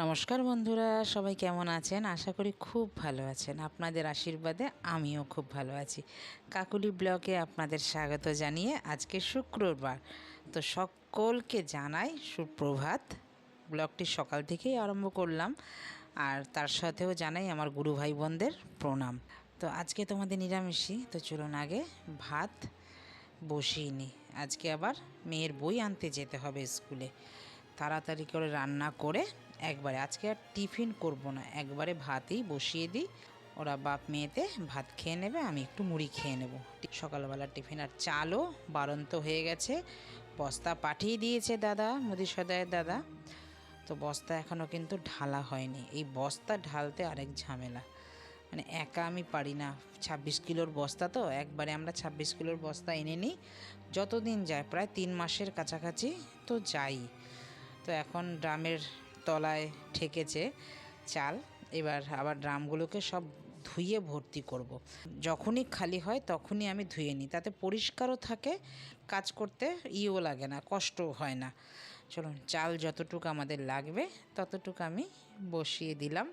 নমস্কার বন্ধুরা, সবাই কেমন আছেন? আশা করি খুব ভালো আছেন। আপনাদের আশীর্বাদে আমিও খুব ভালো আছি। কাকুলি ব্লগে আপনাদের স্বাগত জানিয়ে আজকে শুক্রবার, তো সকলকে জানাই সুপ্রভাত। ব্লগটি সকাল থেকেই আরম্ভ করলাম, আর তার সাথেও জানাই আমার গুরু ভাই বোনদের প্রণাম। তো আজকে তোমাদের নিরামিষই, তো চলুন আগে ভাত বসিয়ে নিই। আজকে আবার মেয়ের বই আনতে যেতে হবে স্কুলে। তাড়াতাড়ি করে রান্না করে একবারে আজকে আর টিফিন করব না, একবারে ভাতই বসিয়ে দিই। ওরা বাপ মেয়েতে ভাত খেয়ে নেবে, আমি একটু মুড়ি খেয়ে নেব। সকালবেলা টিফিন। আর চালও বাড়ন্ত হয়ে গেছে, বস্তা পাঠিয়ে দিয়েছে দাদা, মুদি সদায়ের দাদা। তো বস্তা এখনও কিন্তু ঢালা হয়নি। এই বস্তা ঢালতে আরেক ঝামেলা, মানে একা আমি পারি না। 26 কিলোর বস্তা, তো একবারে আমরা 26 কিলোর বস্তা এনে নিই। যতদিন যায় প্রায় 3 মাসের কাছাকাছি তো যাই। তো এখন ড্রামের তলায় ঠেকেছে চাল। এবার আবার ড্রামগুলোকে সব ধুয়ে ভর্তি করব। যখনই খালি হয় তখনই আমি ধুয়ে নিই, তাতে পরিষ্কারও থাকে, কাজ করতে ইও লাগে না, কষ্টও হয় না। চলুন, চাল যতটুকু আমাদের লাগবে ততটুকু আমি বসিয়ে দিলাম।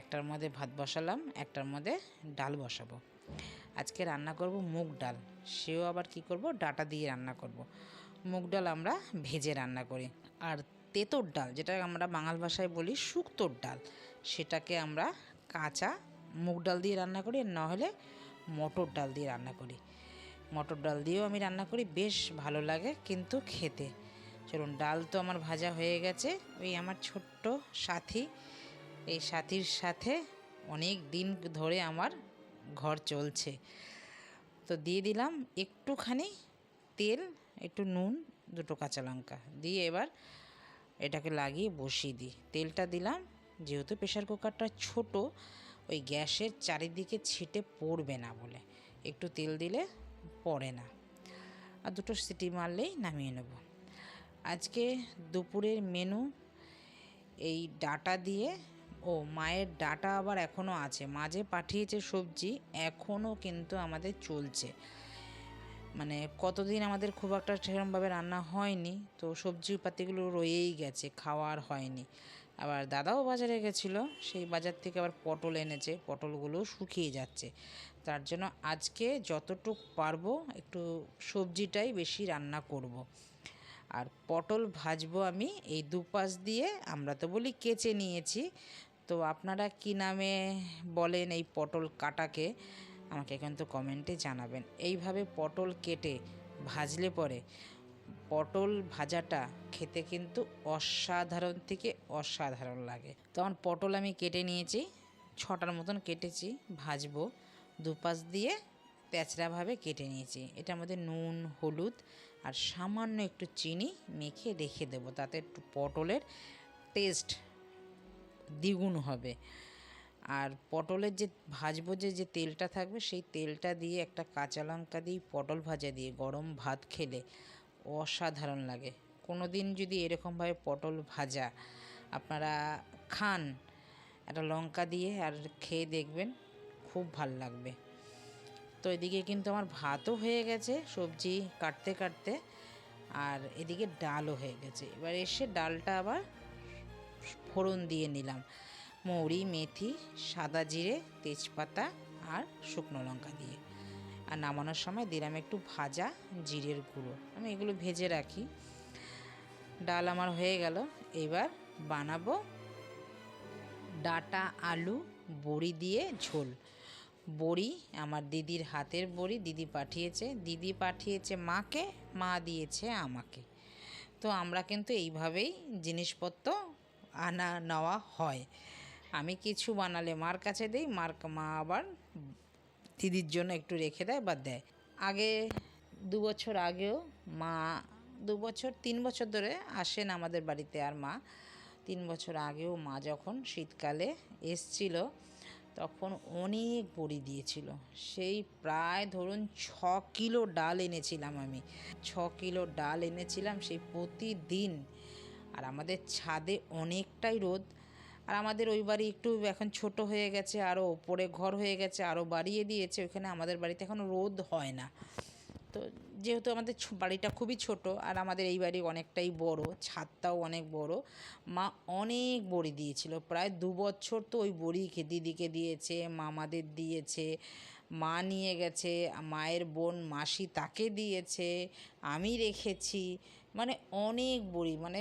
একটার মধ্যে ভাত বসালাম, একটার মধ্যে ডাল বসাবো। আজকে রান্না করব মুগ ডাল। সেও আবার কি করব, ডাটা দিয়ে রান্না করব। মুগ ডাল আমরা ভেজে রান্না করি। আর তেঁতোর ডাল, যেটা আমরা বাঙাল ভাষায় বলি শুক্তোর ডাল, সেটাকে আমরা কাঁচা মুগ ডাল দিয়ে রান্না করি, আর নাহলে মটর ডাল দিয়ে রান্না করি। মটর ডাল দিয়েও আমি রান্না করি, বেশ ভালো লাগে কিন্তু খেতে। চলুন, ডাল তো আমার ভাজা হয়ে গেছে। ওই আমার ছোট্ট সাথী, এই সাথীর সাথে অনেক দিন ধরে আমার ঘর চলছে। তো দিয়ে দিলাম একটুখানি তেল, একটু নুন, 2 কাঁচা লঙ্কা দিয়ে এবার এটাকে লাগিয়ে বসিয়ে দিই। তেলটা দিলাম, যেহেতু প্রেশার কুকারটা ছোট, ওই গ্যাসের চারিদিকে ছিটে পড়বে না বলে একটু তেল দিলে পড়ে না। আর 2 সিটি মারলেই নামিয়ে নেব। আজকে দুপুরের মেনু এই ডাটা দিয়ে। ও মায়ের ডাটা আবার এখনও আছে, মাঝে পাঠিয়েছে সবজি, এখনও কিন্তু আমাদের চলছে। মানে কতদিন আমাদের খুব একটা সেরকমভাবে রান্না হয়নি, তো সবজিপাতিগুলো রয়েই গেছে, খাওয়ার হয়নি। আবার দাদাও বাজারে গেছিলো, সেই বাজার থেকে আবার পটল এনেছে, পটলগুলো শুকিয়ে যাচ্ছে। তার জন্য আজকে যতটুকু পারবো একটু সবজিটাই বেশি রান্না করব। আর পটল ভাজবো আমি এই দুপাশ দিয়ে, আমরা তো বলি কেচে নিয়েছি। তো আপনারা কি নামে বলেন এই পটল কাটাকে, আমাকে কিন্তু কমেন্টে জানাবেন। এইভাবে পটল কেটে ভাজলে পরে পটল ভাজাটা খেতে কিন্তু অসাধারণ থেকে অসাধারণ লাগে। তখন পটল আমি কেটে নিয়েছি, 6টার মতন কেটেছি, ভাজবো। দুপাশ দিয়ে তেঁচড়াভাবে কেটে নিয়েছি। এটার মধ্যে নুন, হলুদ আর সামান্য একটু চিনি মেখে রেখে দেবো, তাতে একটু পটলের টেস্ট দ্বিগুণ হবে। আর পটলের যে ভাজবো যে তেলটা থাকবে, সেই তেলটা দিয়ে একটা কাঁচা লঙ্কা দিয়ে পটল ভাজা দিয়ে গরম ভাত খেলে অসাধারণ লাগে। কোনো দিন যদি এরকমভাবে পটল ভাজা আপনারা খান একটা লঙ্কা দিয়ে, আর খেয়ে দেখবেন, খুব ভাল লাগবে। তো এদিকে কিন্তু আমার ভাতও হয়ে গেছে সবজি কাটতে কাটতে, আর এদিকে ডালও হয়ে গেছে। এবার এসে ডালটা আবার ফোড়ন দিয়ে নিলাম, মৌরি, মেথি, সাদা জিরে, তেজপাতা আর শুকনো লঙ্কা দিয়ে। আর নামানোর সময় দিলাম একটু ভাজা জিরের গুঁড়ো, আমি এগুলো ভেজে রাখি। ডাল আমার হয়ে গেল। এবার বানাবো ডাটা আলু বড়ি দিয়ে ঝোল। বড়ি আমার দিদির হাতের বড়ি, দিদি পাঠিয়েছে মাকে, মা দিয়েছে আমাকে। তো আমরা কিন্তু এইভাবেই জিনিসপত্র আনা নেওয়া হয়। আমি কিছু বানালে মার কাছে দিই, মা আবার দিদির জন্য একটু রেখে দেয় বা দেয়। আগে 2 বছর আগেও মা, 2 বছর 3 বছর ধরে আসেন আমাদের বাড়িতে। আর মা 3 বছর আগেও মা যখন শীতকালে এসছিল, তখন অনেক বড়ি দিয়েছিল। সেই প্রায় ধরুন 6 কিলো ডাল এনেছিলাম আমি, 6 কিলো ডাল এনেছিলাম সেই প্রতিদিন। আর আমাদের ছাদে অনেকটাই রোদ, আর আমাদের ওই বাড়ি একটু এখন ছোট হয়ে গেছে, আরও ওপরে ঘর হয়ে গেছে, আরও বাড়িয়ে দিয়েছে, ওইখানে আমাদের বাড়িতে এখন রোদ হয় না। তো যেহেতু আমাদের বাড়িটা খুবই ছোট আর আমাদের এই বাড়ি অনেকটাই বড়, ছাদটাও অনেক বড়, মা অনেক বড়ি দিয়েছিল। প্রায় 2 বছর তো ওই বড়ি দিদিকে দিয়েছে, মামাদের দিয়েছে, মা নিয়ে গেছে, মায়ের বোন মাসি তাকে দিয়েছে, আমি রেখেছি। মানে অনেক বড়ি, মানে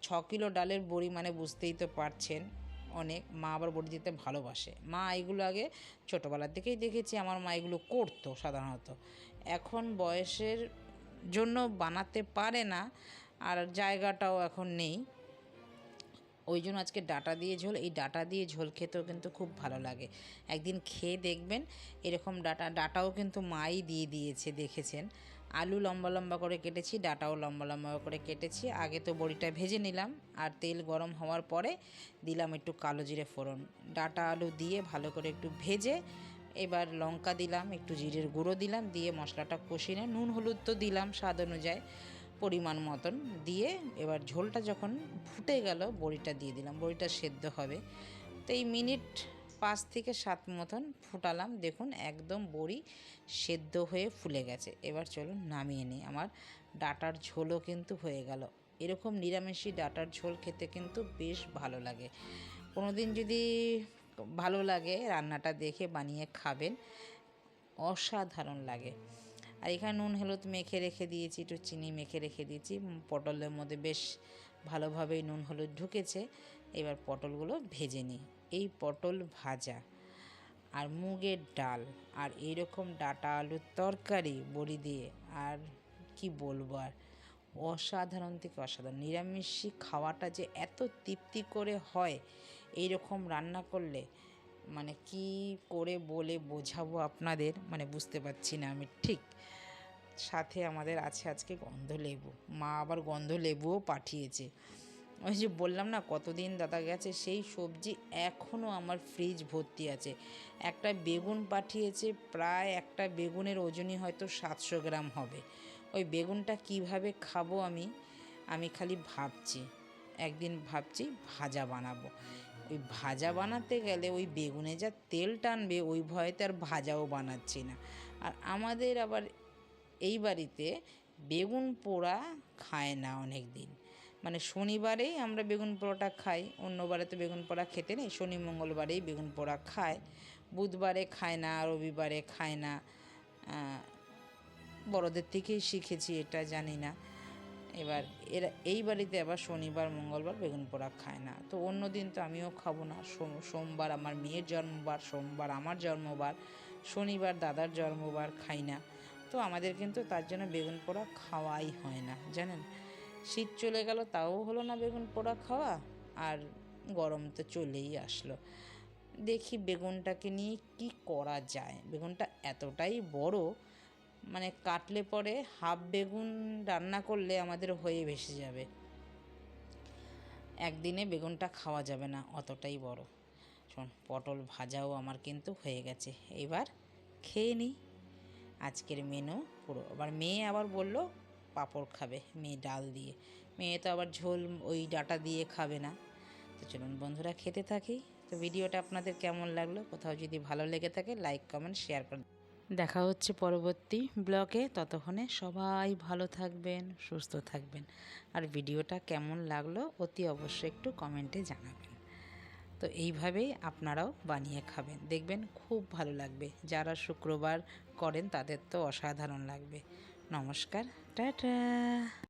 6 কিলো ডালের বড়ি, মানে বুঝতেই তো পারছেন অনেক। মা আবার বড়ি দিতে ভালোবাসে। মা এগুলো আগে ছোটোবেলার থেকেই দেখেছি আমার মা এগুলো করতো সাধারণত। এখন বয়সের জন্য বানাতে পারে না, আর জায়গাটাও এখন নেই। ওই জন্য আজকে ডাঁটা দিয়ে ঝোল, এই ডাঁটা দিয়ে ঝোল খেতেও কিন্তু খুব ভালো লাগে। একদিন খেয়ে দেখবেন। এরকম ডাঁটাও কিন্তু মাই দিয়ে দিয়েছে, দেখেছেন। আলু লম্বা লম্বা করে কেটেছি, ডাঁটাও লম্বা লম্বা করে কেটেছি। আগে তো বড়িটা ভেজে নিলাম, আর তেল গরম হওয়ার পরে দিলাম একটু কালো জিরে ফোড়ন। ডাঁটা আলু দিয়ে ভালো করে একটু ভেজে এবার লঙ্কা দিলাম, একটু জিরের গুঁড়ো দিলাম, দিয়ে মশলাটা কষিয়ে নুন হলুদ তো দিলাম স্বাদ অনুযায়ী পরিমাণ মতন দিয়ে, এবার ঝোলটা যখন ফুটে গেল বড়িটা দিয়ে দিলাম। বড়িটা সেদ্ধ হবে, তো এই মিনিট 5 থেকে 7 মতন ফুটালাম। দেখুন একদম বড়ি সেদ্ধ হয়ে ফুলে গেছে। এবার চলুন নামিয়ে নিই। আমার ডাঁটার ঝোলও কিন্তু হয়ে গেল। এরকম নিরামিষি ডাঁটার ঝোল খেতে কিন্তু বেশ ভালো লাগে। কোনো দিন যদি ভালো লাগে রান্নাটা দেখে বানিয়ে খাবেন, অসাধারণ লাগে। আর এখানে নুন হলুদ মেখে রেখে দিয়েছি, একটু চিনি মেখে রেখে দিয়েছি। পটলের মধ্যে বেশ ভালোভাবেই নুন হলুদ ঢুকেছে। এবার পটলগুলো ভেজে নিই। এই পটল ভাজা আর মুগের ডাল আর এইরকম ডাঁটা আলুর তরকারি বড়ি দিয়ে, আর কি বলবো, আর অসাধারণ থেকে অসাধারণ। নিরামিষি খাওয়াটা যে এত তৃপ্তি করে হয় এই রকম রান্না করলে, মানে কি করে বলে বোঝাবো আপনাদের, মানে বুঝতে পারছি না আমি ঠিক। সাথে আমাদের আছে আজকে গন্ধলেবু। মা আবার গন্ধলেবুও পাঠিয়েছে। ওই যে বললাম না কতদিন দাদা গেছে, সেই সবজি এখনও আমার ফ্রিজ ভর্তি আছে। একটা বেগুন পাঠিয়েছে, প্রায় একটা বেগুনের ওজনই হয়তো 700 গ্রাম হবে। ওই বেগুনটা কিভাবে খাবো আমি খালি ভাবছি। একদিন ভাবছি ভাজা বানাবো। ওই ভাজা বানাতে গেলে ওই বেগুনে যা তেল টানবে, ওই ভয়েতে আর ভাজাও বানাচ্ছি না। আর আমাদের আবার এই বাড়িতে বেগুন পোড়া খায় না অনেক দিন, মানে শনিবারেই আমরা বেগুন পোড়াটা খাই, অন্য বারে তো বেগুন পোড়া খেতে নেই। শনি মঙ্গলবারেই বেগুন পোড়া খায়, বুধবারে খায় না, রবিবারে খায় না। বড়দের থেকেই শিখেছি, এটা জানি না। এবার এরা এই বাড়িতে আবার শনিবার মঙ্গলবার বেগুন পোড়া খায় না, তো অন্য দিন তো আমিও খাবো না। সোমবার আমার মেয়ের জন্মবার, সোমবার আমার জন্মবার, শনিবার দাদার জন্মবার, খাই না। তো আমাদের কিন্তু তার জন্য বেগুন পোড়া খাওয়াই হয় না, জানেন। শীত চলে গেল তাও হলো না বেগুন পোড়া খাওয়া, আর গরম তো চলেই আসলো। দেখি বেগুনটাকে নিয়ে কি করা যায়। বেগুনটা এতটাই বড়, মানে কাটলে পরে হাফ বেগুন রান্না করলে আমাদের হয়ে ভেসে যাবে। একদিনে বেগুনটা খাওয়া যাবে না, অতটাই বড়। শোন, পটল ভাজাও আমার কিন্তু হয়ে গেছে। এবার খেয়ে নিই আজকের মেনু পুরো। আবার মেয়ে আবার বলল পাঁপড় খাবে, মেয়ে ডাল দিয়ে। মেয়ে তো আবার ঝোল ওই ডাঁটা দিয়ে খাবে না। তো চলুন বন্ধুরা খেতে থাকি। তো ভিডিওটা আপনাদের কেমন লাগলো, কোথাও যদি ভালো লেগে থাকে লাইক কমেন্ট শেয়ার করে দেখা হচ্ছে পরবর্তী ব্লগে। ততক্ষণে সবাই ভালো থাকবেন, সুস্থ থাকবেন। আর ভিডিওটা কেমন লাগলো অতি অবশ্যই একটু কমেন্টে জানাবেন। তো এইভাবেই আপনারাও বানিয়ে খাবেন, দেখবেন খুব ভালো লাগবে। যারা শুক্রবার করেন তাদের তো অসাধারণ লাগবে। নমস্কার, টাটা।